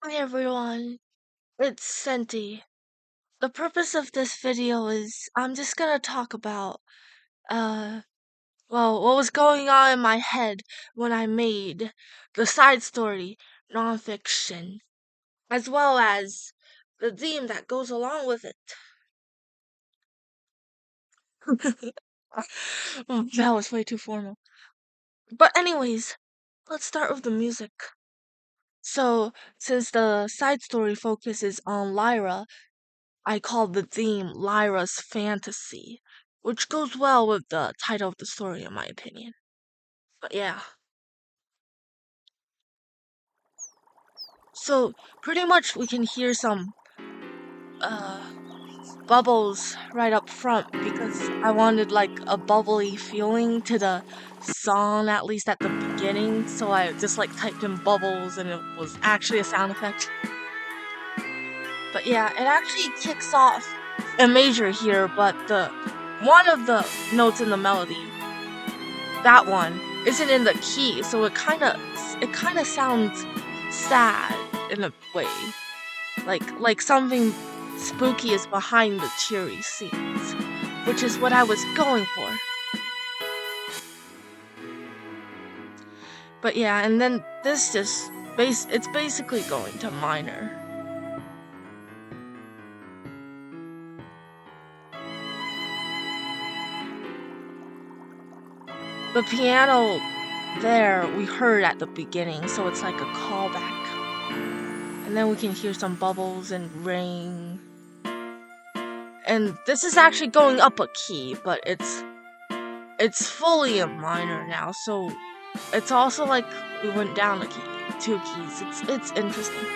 Hi everyone, it's Senti. The purpose of this video is I'm just gonna talk about, uh, what was going on in my head when I made the side story, Nonfiction, as well as the theme that goes along with it. That was way too formal. But anyways, let's start with the music. So, since the side story focuses on Lyra, I called the theme Lyra's Fantasy, which goes well with the title of the story, in my opinion. But yeah, so pretty much we can hear some uh bubbles right up front because I wanted like a bubbly feeling to the song, at least at the beginning. So I just like typed in bubbles and it was actually a sound effect. But yeah, it actually kicks off a major here, but the one of the notes in the melody, that one isn't in the key, so it kind of sounds sad in a way, like something spooky is behind the cheery scenes, which is what I was going for. But yeah, and then this just it's basically going to minor. The piano there we heard at the beginning, so it's like a callback. And then we can hear some bubbles and rain. And this is actually going up a key, but it's fully a minor now, so it's also like we went down a key, two keys. It's interesting.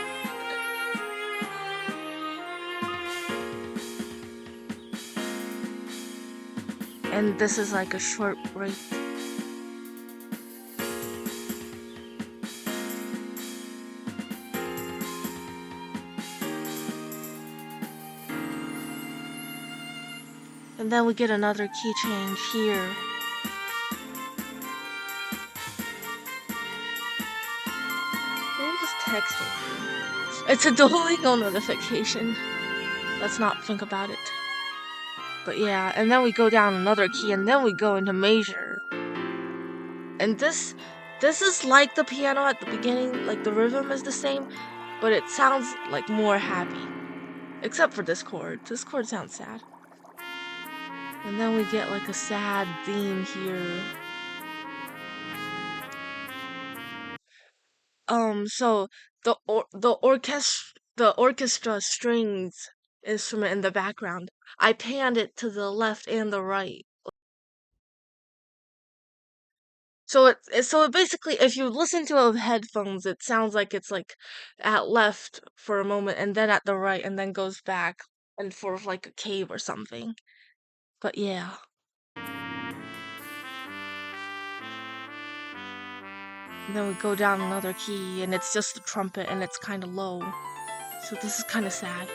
And this is like a short break. And then we get another key change here. Who was texting? It's a Duolingo notification. Let's not think about it. But yeah, and then we go down another key, and then we go into major. And this is like the piano at the beginning, like the rhythm is the same, but it sounds like more happy. Except for this chord. This chord sounds sad. And then we get like a sad theme here. So the orchestra strings instrument in the background, I panned it to the left and the right. So it basically, if you listen to it with headphones, it sounds like it's like at left for a moment and then at the right and then goes back and forth like a cave or something. But yeah. And then we go down another key and it's just the trumpet and it's kind of low. So this is kind of sad.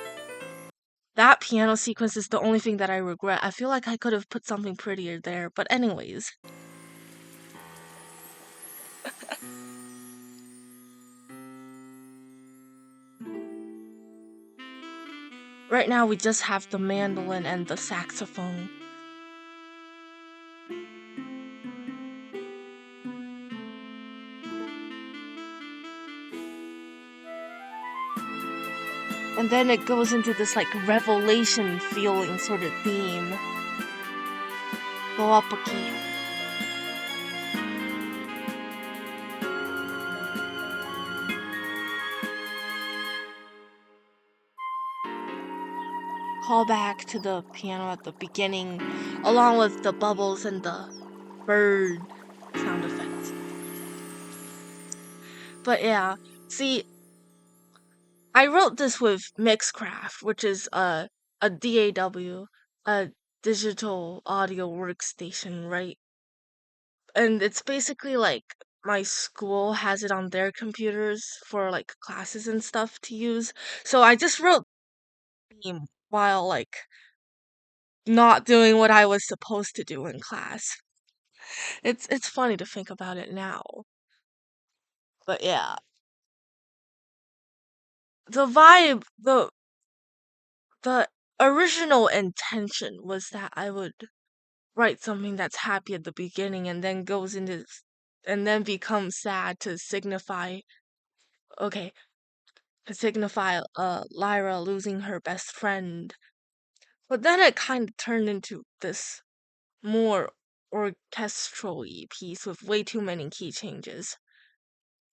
That piano sequence is the only thing that I regret. I feel like I could have put something prettier there. But anyways. Right now we just have the mandolin and the saxophone. And then it goes into this like revelation feeling sort of theme. Go up a key. Call back to the piano at the beginning, along with the bubbles and the bird sound effects. But yeah, see, I wrote this with Mixcraft, which is a DAW, a digital audio workstation, right? And it's basically like my school has it on their computers for like classes and stuff to use. So I just wrote theme while like not doing what I was supposed to do in class. It's funny to think about it now. But yeah. the vibe, the original intention was that I would write something that's happy at the beginning and then goes into and then becomes sad to signify, okay, to signify Lyra losing her best friend. But then it kind of turned into this more orchestral-y piece with way too many key changes.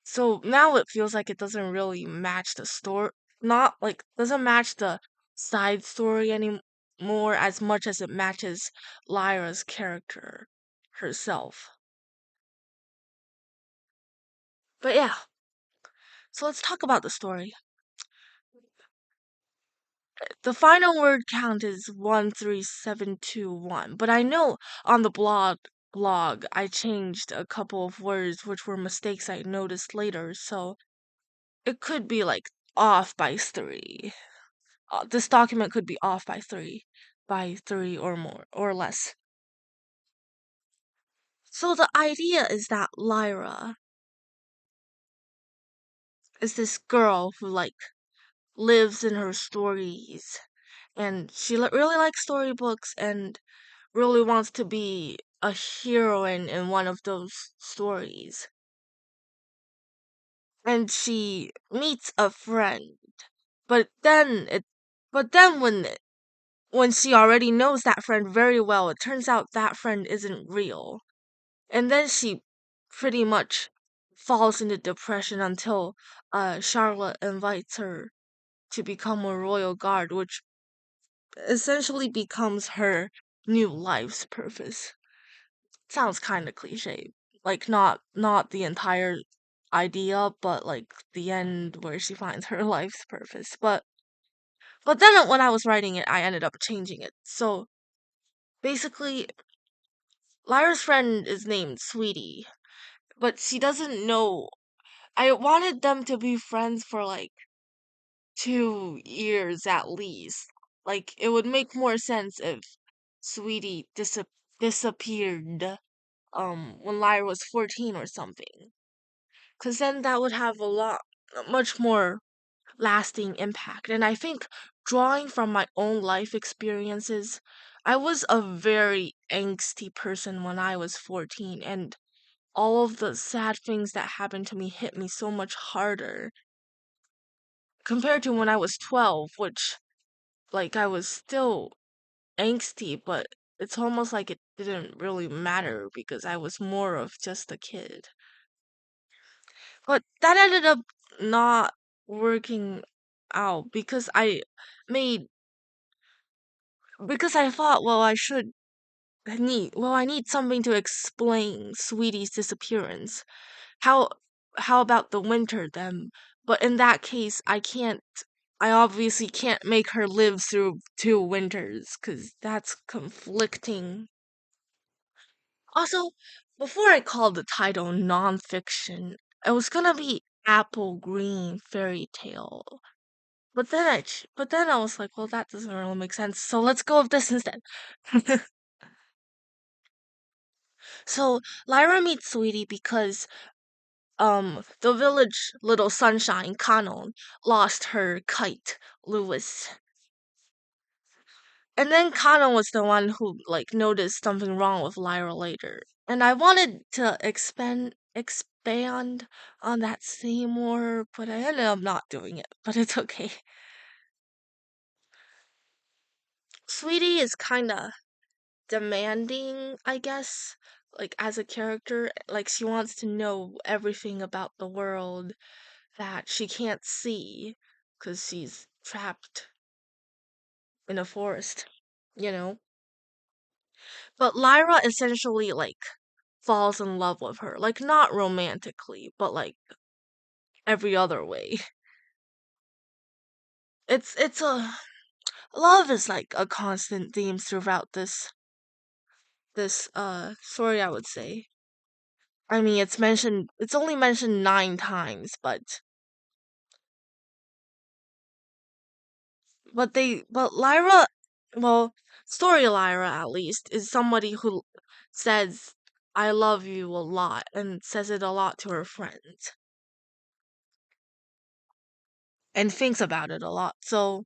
So now it feels like it doesn't really match the story, not like doesn't match the side story anymore as much as it matches Lyra's character herself. But yeah, so let's talk about the story. The final word count is 13721, but I know on the blog I changed a couple of words which were mistakes I noticed later, so it could be like off by 3. This document could be off by 3 or more or less. So the idea is that Lyra is this girl who like lives in her stories, and she really likes storybooks and really wants to be a heroine in one of those stories. And she meets a friend, but then it but then when she already knows that friend very well, it turns out that friend isn't real. And then she pretty much falls into depression until Charlotte invites her to become a royal guard, which essentially becomes her new life's purpose. Sounds kind of cliche. Like not the entire idea, but like the end where she finds her life's purpose. But then when I was writing it, I ended up changing it. So basically, Lyra's friend is named Sweetie, but she doesn't know. I wanted them to be friends for like 2 years at least. Like it would make more sense if Sweetie disappeared when Lyra was 14 or something. Cause then that would have much more lasting impact. And I think drawing from my own life experiences, I was a very angsty person when I was 14, and all of the sad things that happened to me hit me so much harder compared to when I was 12, which, like, I was still angsty, but it's almost like it didn't really matter because I was more of just a kid. But that ended up not working out made because I thought, well, I need something to explain Sweetie's disappearance. How how about the winter then? But in that case, I obviously can't make her live through 2 winters cuz that's conflicting. Also, before I called the title nonfiction, it was gonna be Apple Green Fairy Tale. But then I was like, well, that doesn't really make sense. So let's go with this instead. So Lyra meets Sweetie because the village little sunshine Kanon lost her kite, Lewis. And then Kanon was the one who like noticed something wrong with Lyra later. And I wanted to expand on that scene more, but I ended up not doing it. But it's okay. Sweetie is kinda demanding, I guess, like as a character. Like she wants to know everything about the world that she can't see because she's trapped in a forest, you know? But Lyra essentially like falls in love with her. Like not romantically, but like every other way. It's a love is like a constant theme throughout this story, I would say. I mean, it's only mentioned 9 times, but Lyra, well, story Lyra at least is somebody who says I love you a lot and says it a lot to her friends. and thinks about it a lot. So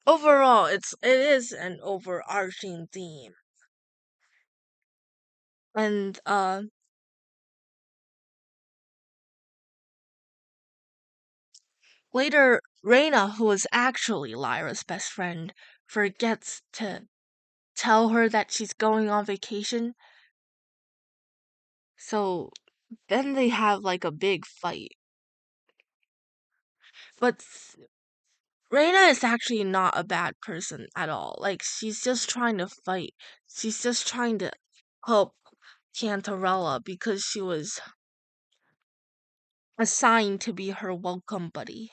overall, it is an overarching theme. And later, Reina, who is actually Lyra's best friend, forgets to tell her that she's going on vacation. So then they have like a big fight. But Reina is actually not a bad person at all. Like, she's just trying to fight. She's just trying to help Cantarella because she was assigned to be her welcome buddy.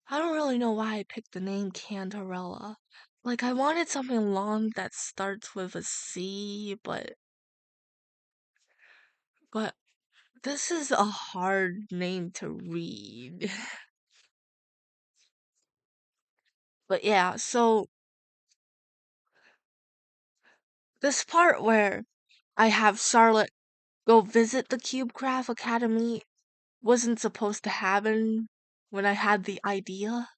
I don't really know why I picked the name Cantarella. Like, I wanted something long that starts with a C, but this is a hard name to read. But yeah, so this part where I have Charlotte go visit the CubeCraft Academy wasn't supposed to happen when I had the idea.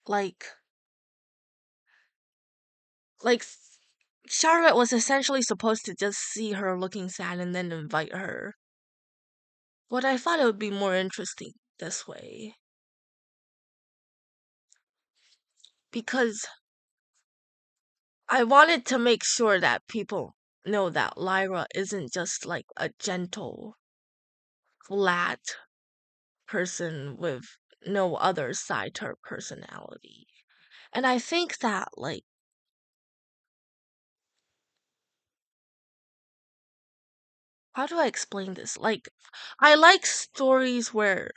Like, like Charlotte was essentially supposed to just see her looking sad and then invite her. But I thought it would be more interesting this way because I wanted to make sure that people know that Lyra isn't just like a gentle, flat person with no other side to her personality. And I think that, like, how do I explain this? Like, I like stories where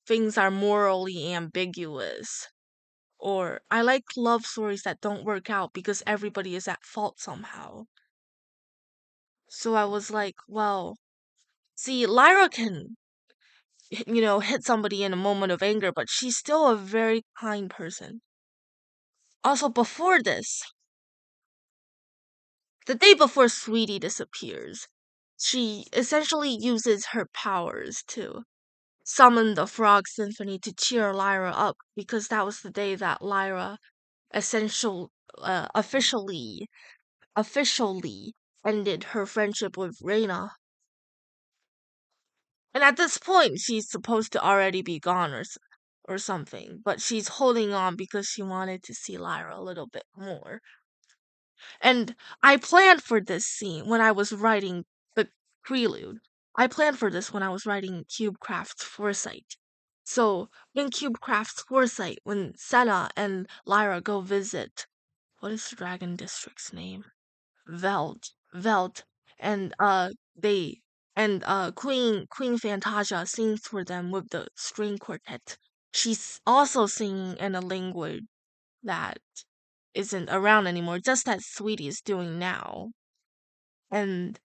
things are morally ambiguous, or I like love stories that don't work out because everybody is at fault somehow. So I was like, well, see, Lyra can, hit somebody in a moment of anger, but she's still a very kind person. Also, before this, the day before Sweetie disappears, she essentially uses her powers to summon the Frog Symphony to cheer Lyra up because that was the day that Lyra essential officially ended her friendship with Reina. And at this point, she's supposed to already be gone or something, but she's holding on because she wanted to see Lyra a little bit more. And I planned for this scene when I was writing the prelude. I planned for this when I was writing CubeCraft's Foresight. So in CubeCraft's Foresight, when Senna and Lyra go visit, what is the Dragon District's name? Veld, and they and Queen Fantasia sings for them with the string quartet. She's also singing in a language that isn't around anymore, just as Sweetie is doing now. And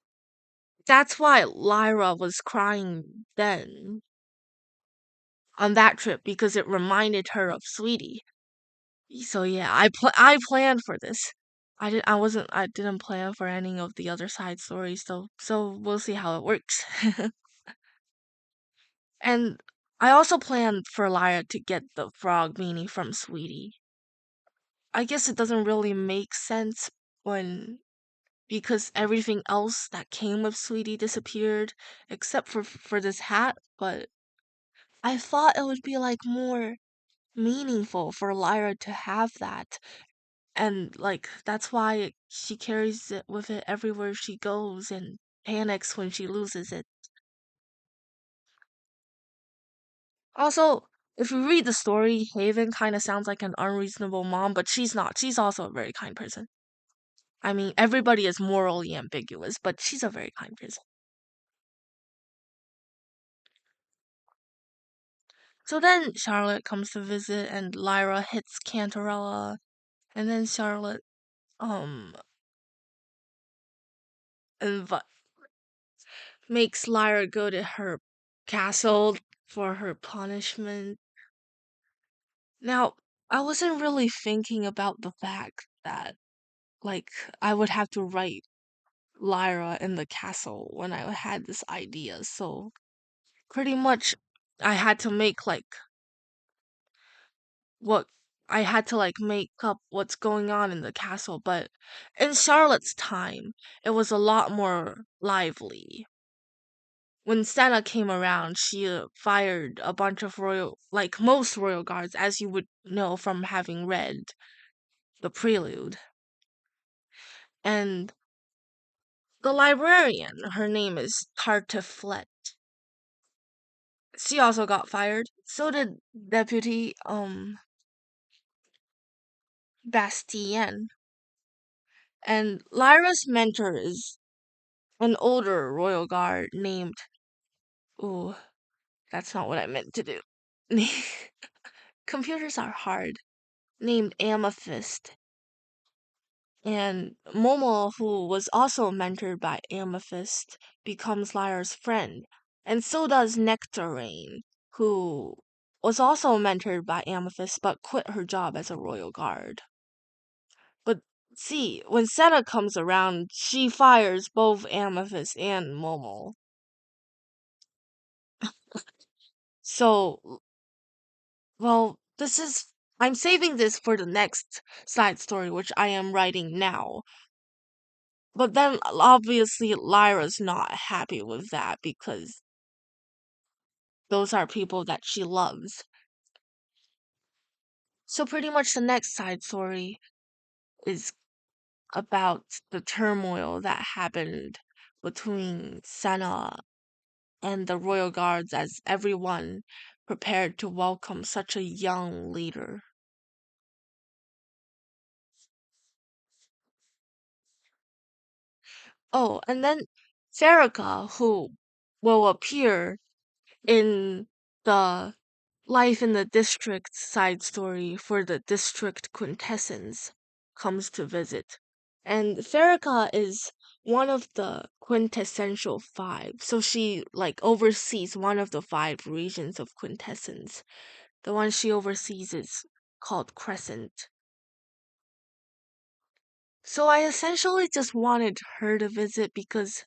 that's why Lyra was crying then on that trip because it reminded her of Sweetie. So yeah, I planned for this. I didn't plan for any of the other side stories, so we'll see how it works. And I also planned for Lyra to get the frog meanie from Sweetie. I guess it doesn't really make sense when because everything else that came with Sweetie disappeared except for this hat, but I thought it would be like more meaningful for Lyra to have that. And like that's why she carries it with it everywhere she goes and panics when she loses it. Also, if you read the story, Haven kind of sounds like an unreasonable mom, but she's not. She's also a very kind person. I mean, everybody is morally ambiguous, but she's a very kind person. So then Charlotte comes to visit and Lyra hits Cantarella and then Charlotte um invi- makes Lyra go to her castle for her punishment. Now, I wasn't really thinking about the fact that like I would have to write Lyra in the castle when I had this idea. So pretty much I had to make what I had to make up what's going on in the castle, but in Charlotte's time, it was a lot more lively. When Senna came around, she fired a bunch of like most royal guards, as you would know from having read the prelude. And the librarian, her name is Tartiflet. She also got fired. So did Deputy Bastien. And Lyra's mentor is an older royal guard named. Ooh, that's not what I meant to do. Computers are hard. Named Amethyst. And Momo, who was also mentored by Amethyst, becomes Lyra's friend. And so does Nectarine, who was also mentored by Amethyst but quit her job as a royal guard. But see, when Senna comes around, she fires both Amethyst and Momo. So, well, I'm saving this for the next side story, which I am writing now. But then obviously Lyra's not happy with that because those are people that she loves. So pretty much the next side story is about the turmoil that happened between Senna and the royal guards as everyone prepared to welcome such a young leader. Oh, and then Farrakha, who will appear in the Life in the District side story for the District Quintessence, comes to visit. And Farrakha is one of the quintessential five. So she oversees one of the five regions of Quintessence. The one she oversees is called Crescent. So I essentially just wanted her to visit because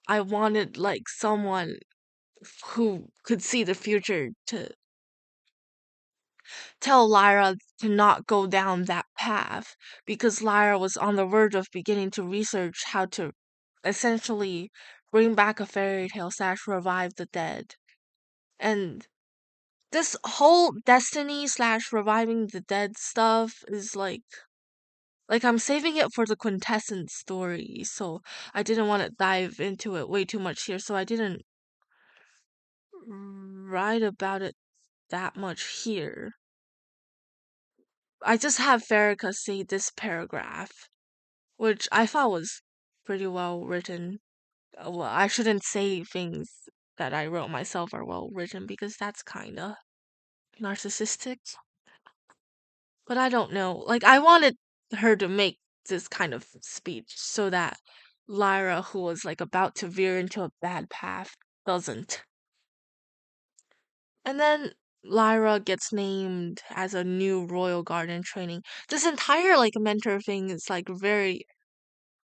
I wanted someone who could see the future to tell Lyra to not go down that path because Lyra was on the verge of beginning to research how to essentially bring back a fairy tale slash revive the dead. And this whole destiny slash reviving the dead stuff is I'm saving it for the quintessence story, so I didn't want to dive into it way too much here, so I didn't write about it that much here. I just have Farrakha say this paragraph, which I thought was pretty well written. Well, I shouldn't say things that I wrote myself are well written because that's kinda narcissistic. But I don't know. I wanted her to make this kind of speech so that Lyra, who was about to veer into a bad path, doesn't. And then Lyra gets named as a new royal guard in training. This entire mentor thing is very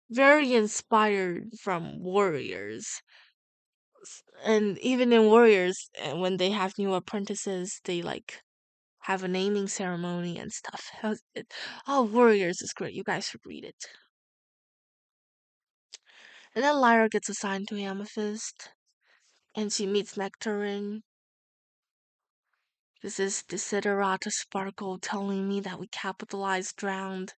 very inspired from Warriors. And even in Warriors, when they have new apprentices, they have a naming ceremony and stuff. Oh, Warriors is great. You guys should read it. And then Lyra gets assigned to Amethyst, and she meets Nectarine. This is Desiderata Sparkle telling me that we capitalized drowned.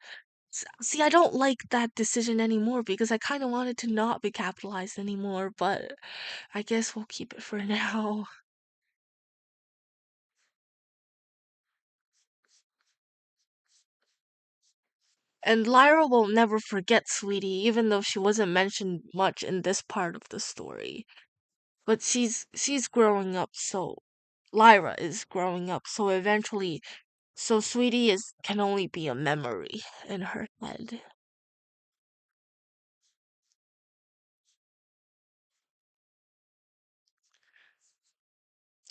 See, I don't like that decision anymore because I kind of wanted to not be capitalized anymore, but I guess we'll keep it for now. And Lyra will never forget Sweetie, even though she wasn't mentioned much in this part of the story. But she's growing up, so Lyra is growing up, so eventually, so Sweetie is can only be a memory in her head.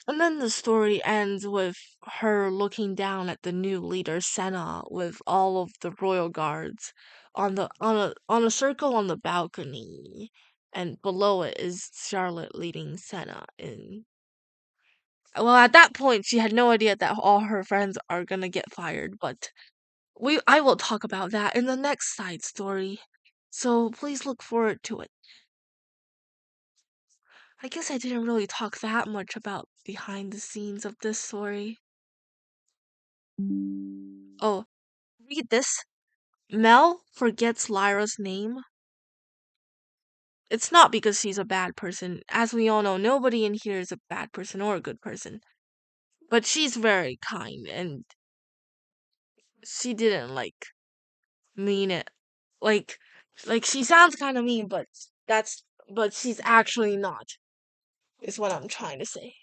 And then the story ends with her looking down at the new leader, Senna, with all of the royal guards on a circle on the balcony, and below it is Charlotte leading Senna in. Well, at that point, she had no idea that all her friends are gonna get fired, but I will talk about that in the next side story. So please look forward to it. I guess I didn't really talk that much about behind the scenes of this story. Oh, read this. Mel forgets Lyra's name. It's not because she's a bad person. As we all know, nobody in here is a bad person or a good person. But she's very kind and she didn't mean it. Like she sounds kind of mean, that's but she's actually not. Is what I'm trying to say.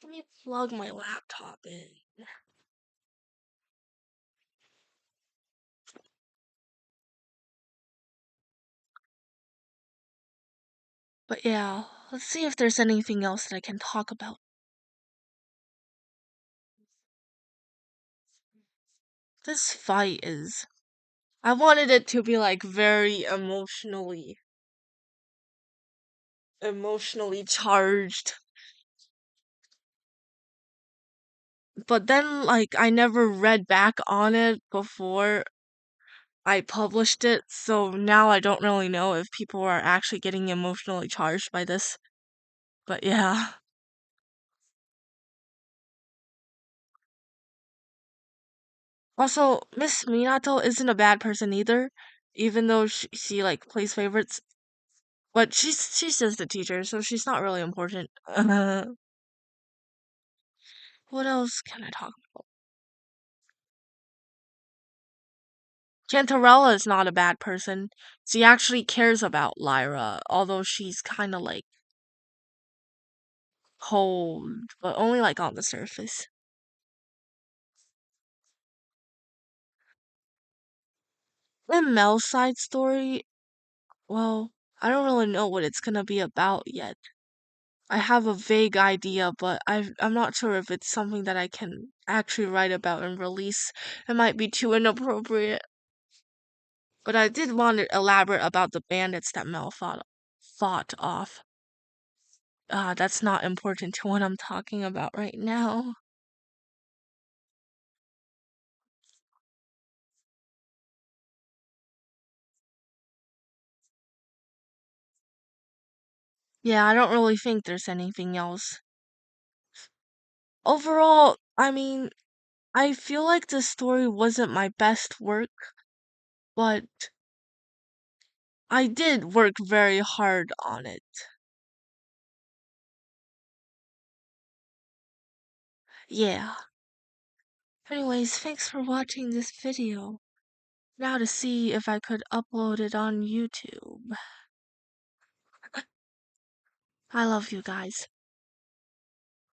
Let me plug my laptop in. But yeah, let's see if there's anything else that I can talk about. This fight is. I wanted it to be like very emotionally charged. But then I never read back on it before I published it, so now I don't really know if people are actually getting emotionally charged by this. But yeah. Also, Miss Minato isn't a bad person either, even though she plays favorites. But she's just a teacher, so she's not really important. What else can I talk about? Cantarella is not a bad person. She actually cares about Lyra, although she's kind of cold, but only on the surface. In Mel's side story, well, I don't really know what it's gonna be about yet. I have a vague idea, but I'm not sure if it's something that I can actually write about and release. It might be too inappropriate. But I did want to elaborate about the bandits that Mel fought off. That's not important to what I'm talking about right now. Yeah, I don't really think there's anything else. Overall, I mean, I feel like the story wasn't my best work, but I did work very hard on it. Yeah. Anyways, thanks for watching this video. Now to see if I could upload it on YouTube. I love you guys.